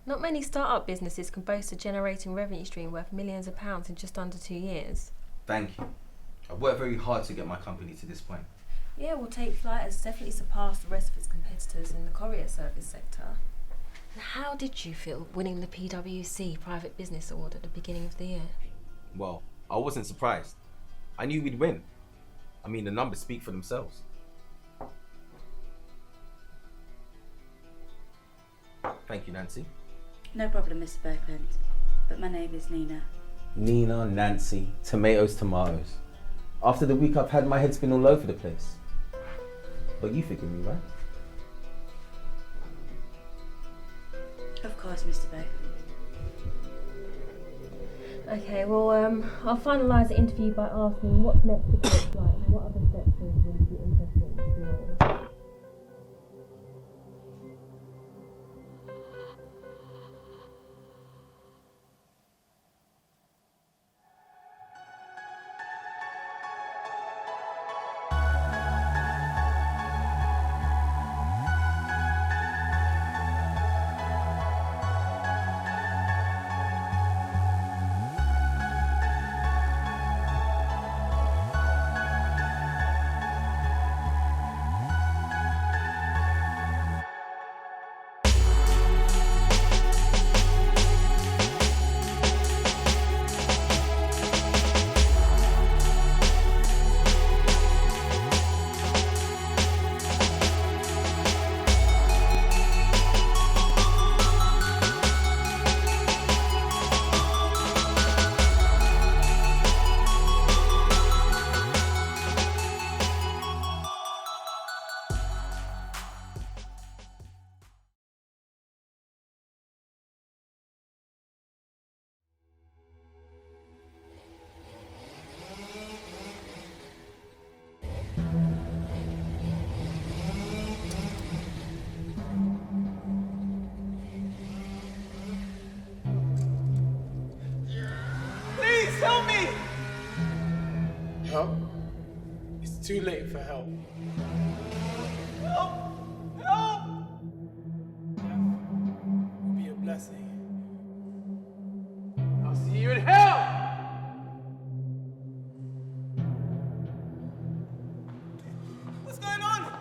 Not many start-up businesses can boast a generating revenue stream worth millions of pounds in just under 2 years. Thank you. I've worked very hard to get my company to this point. Yeah, well, Take Flight has definitely surpassed the rest of its competitors in the courier service sector. And how did you feel winning the PwC Private Business Award at the beginning of the year? Well, I wasn't surprised. I knew we'd win. I mean, the numbers speak for themselves. Thank you, Nancy. No problem, Mr. Berkland. But my name is Nina. Nina, Nancy, tomatoes. After the week I've had, my head's been all over the place. But you forgive me, right? Of course, Mr. Berkland. Okay, well, I'll finalise the interview by asking what's next for Take Flight and what other steps will you be interested in doing? Help? It's too late for help. Help! Help! Death will be a blessing. I'll see you in hell! What's going on?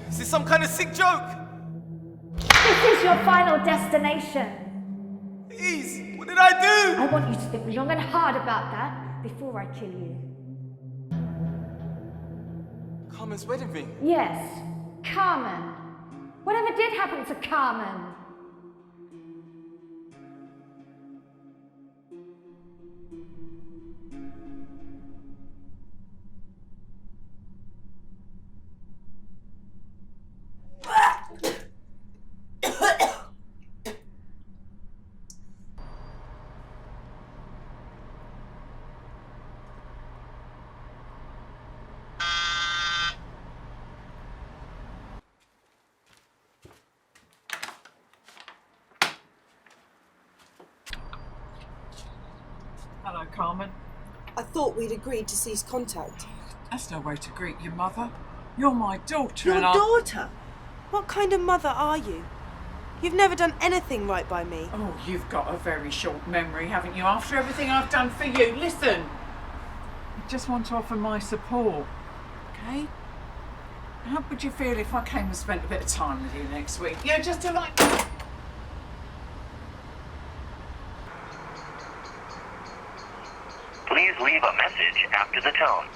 Is this some kind of sick joke? This is your final destination. Please, what did I do? I want you to think long and hard about that before I kill you. Carmen's wedding ring. Yes, Carmen. Whatever did happen to Carmen? Hello, Carmen. I thought we'd agreed to cease contact. That's no way to greet your mother. You're my daughter, Your and daughter? What kind of mother are you? You've never done anything right by me. Oh, you've got a very short memory, haven't you? After everything I've done for you, listen. I just want to offer my support, okay? How would you feel if I came and spent a bit of time with you next week? Yeah, just to like... Please leave a message after the tone.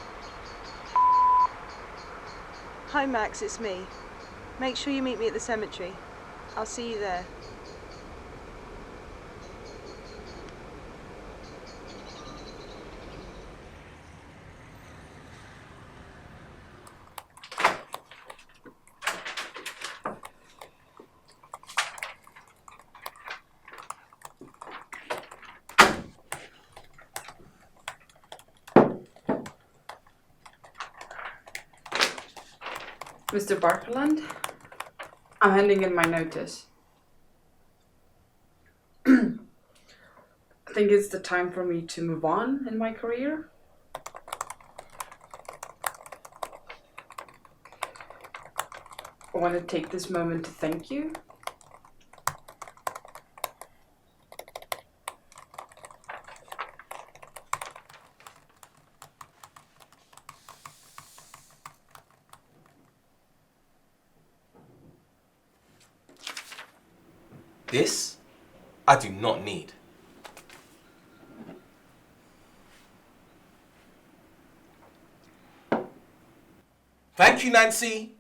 Hi Max, it's me. Make sure you meet me at the cemetery. I'll see you there. Mr. Barkerland, I'm handing in my notice. I think it's the time for me to move on in my career. I want to take this moment to thank you. This, I do not need. Thank you, Nancy.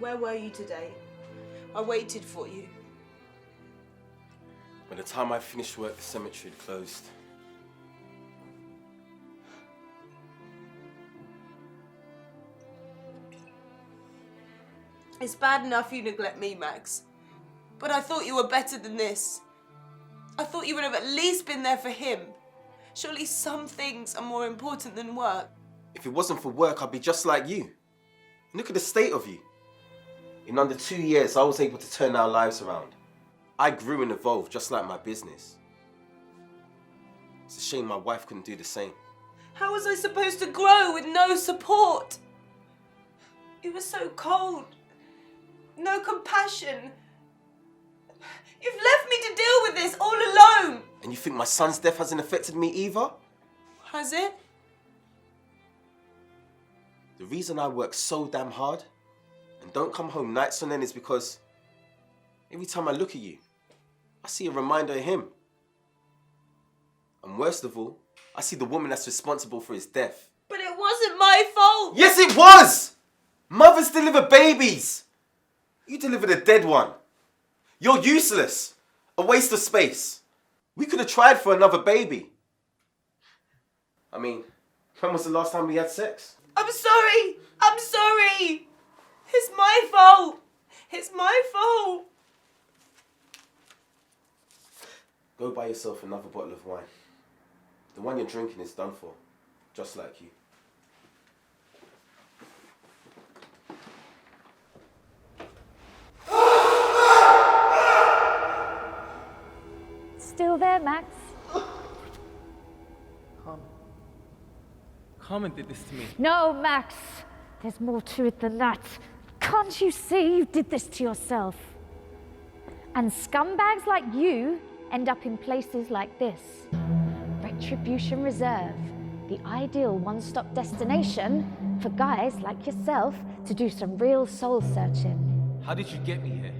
Where were you today? I waited for you. By the time I finished work, the cemetery had closed. It's bad enough you neglect me, Max. But I thought you were better than this. I thought you would have at least been there for him. Surely some things are more important than work. If it wasn't for work, I'd be just like you. Look at the state of you. In under 2 years, I was able to turn our lives around. I grew and evolved just like my business. It's a shame my wife couldn't do the same. How was I supposed to grow with no support? You were so cold. No compassion. You've left me to deal with this all alone. And you think my son's death hasn't affected me either? Has it? The reason I work so damn hard and don't come home nights on end is because every time I look at you, I see a reminder of him. And worst of all, I see the woman that's responsible for his death. But it wasn't my fault. Yes, it was! Mothers deliver babies. You delivered a dead one. You're useless. A waste of space. We could have tried for another baby. I mean, when was the last time we had sex? I'm sorry. I'm sorry. It's my fault. It's my fault. Go buy yourself another bottle of wine. The one you're drinking is done for, just like you. Still there, Max? Carmen did this to me. No, Max. There's more to it than that. Can't you see you did this to yourself? And scumbags like you end up in places like this. Retribution Reserve, the ideal one-stop destination for guys like yourself to do some real soul searching. How did you get me here?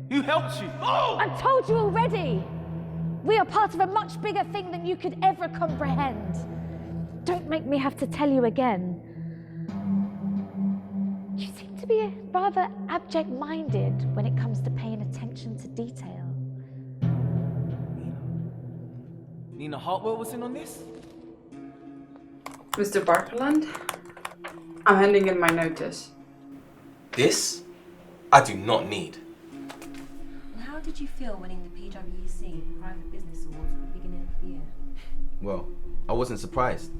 Who helped you? Oh! I've told you already! We are part of a much bigger thing than you could ever comprehend. Don't make me have to tell you again. You seem to be rather abject-minded when it comes to paying attention to detail. Nina Hartwell was in on this? Mr. Barkerland, I'm handing in my notice. This, I do not need. And how did you feel winning the PwC Private Business Award at the beginning of the year? Well, I wasn't surprised.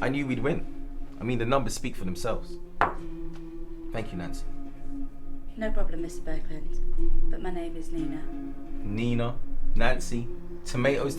I knew we'd win. I mean, the numbers speak for themselves. Thank you, Nancy. No problem, Mr. Berkland. But my name is Nina. Nina, Nancy, tomatoes.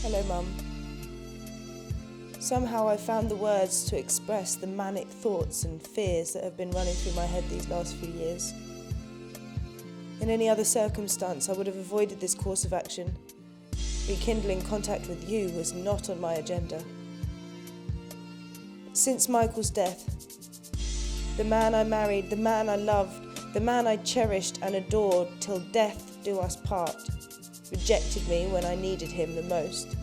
Hello, Mum. Somehow I found the words to express the manic thoughts and fears that have been running through my head these last few years. In any other circumstance, I would have avoided this course of action. Rekindling contact with you was not on my agenda. Since Michael's death, the man I married, the man I loved, the man I cherished and adored till death do us part, rejected me when I needed him the most.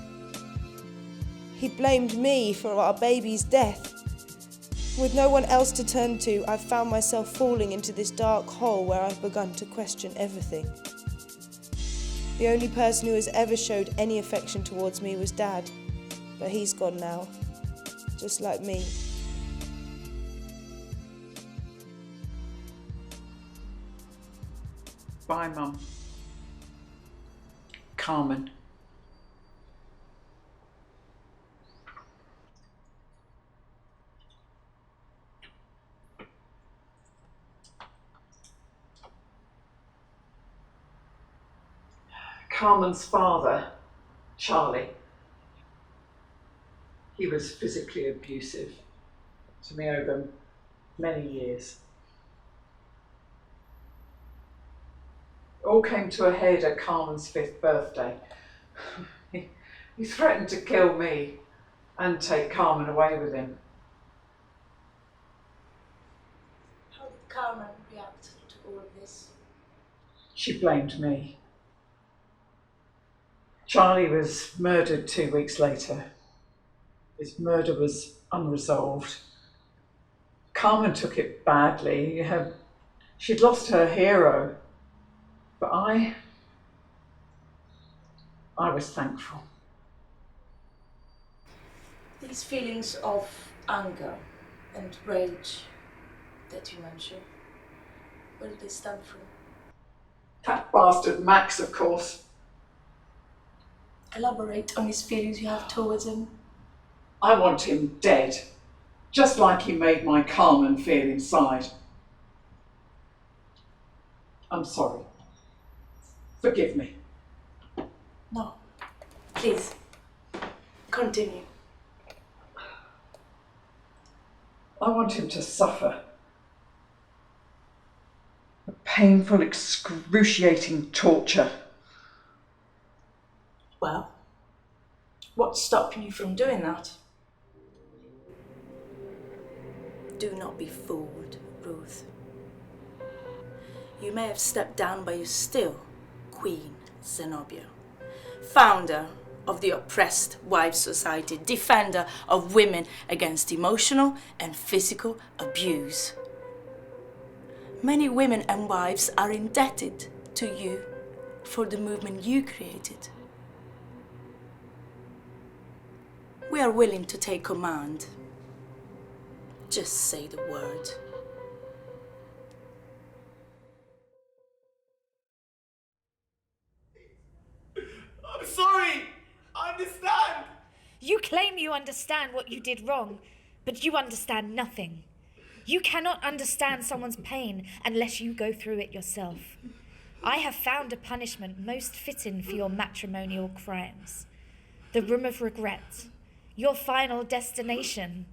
He blamed me for our baby's death. With no one else to turn to, I've found myself falling into this dark hole where I've begun to question everything. The only person who has ever showed any affection towards me was Dad, but he's gone now, just like me. Bye, Mum. Carmen. Carmen's father, Charlie, he was physically abusive to me over many years. It all came to a head at Carmen's 5th birthday. He threatened to kill me and take Carmen away with him. How did Carmen react to all of this? She blamed me. Charlie was murdered 2 weeks later. His murder was unresolved. Carmen took it badly. She'd lost her hero. But I was thankful. These feelings of anger and rage that you mentioned, where did they stem from? That bastard Max, of course. Elaborate on his feelings you have towards him. I want him dead, just like he made my Carmen feel inside. I'm sorry. Forgive me. No, please, continue. I want him to suffer. A painful, excruciating torture. Well, what's stopping you from doing that? Do not be fooled, Ruth. You may have stepped down, but you're still Queen Zenobia, founder of the Oppressed Wives Society, defender of women against emotional and physical abuse. Many women and wives are indebted to you for the movement you created. We are willing to take command. Just say the word. I'm sorry! I understand! You claim you understand what you did wrong, but you understand nothing. You cannot understand someone's pain unless you go through it yourself. I have found a punishment most fitting for your matrimonial crimes. The room of regret. Your final destination.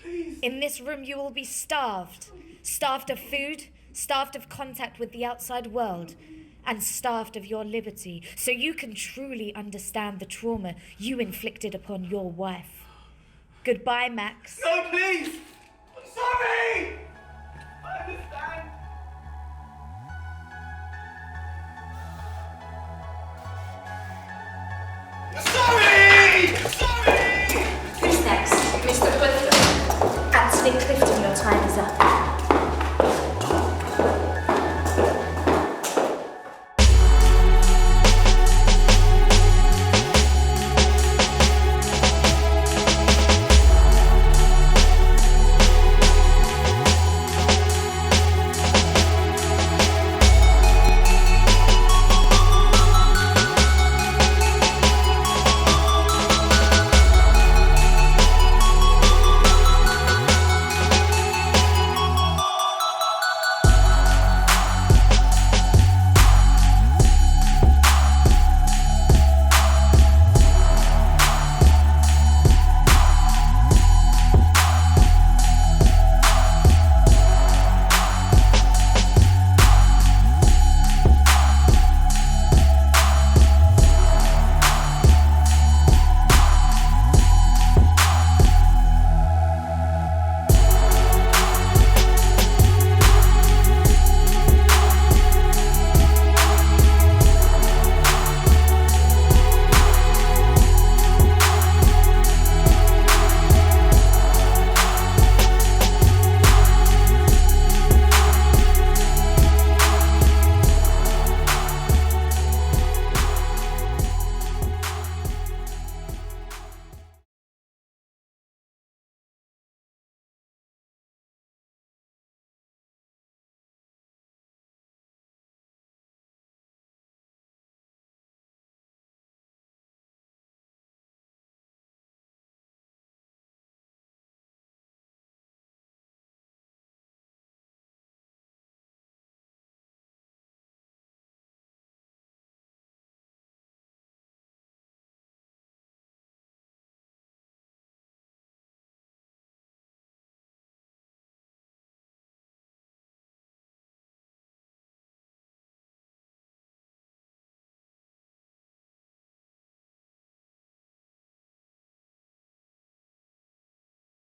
Please. In this room you will be starved. Starved of food, starved of contact with the outside world, and starved of your liberty, so you can truly understand the trauma you inflicted upon your wife. Goodbye, Max. No, please! I'm sorry!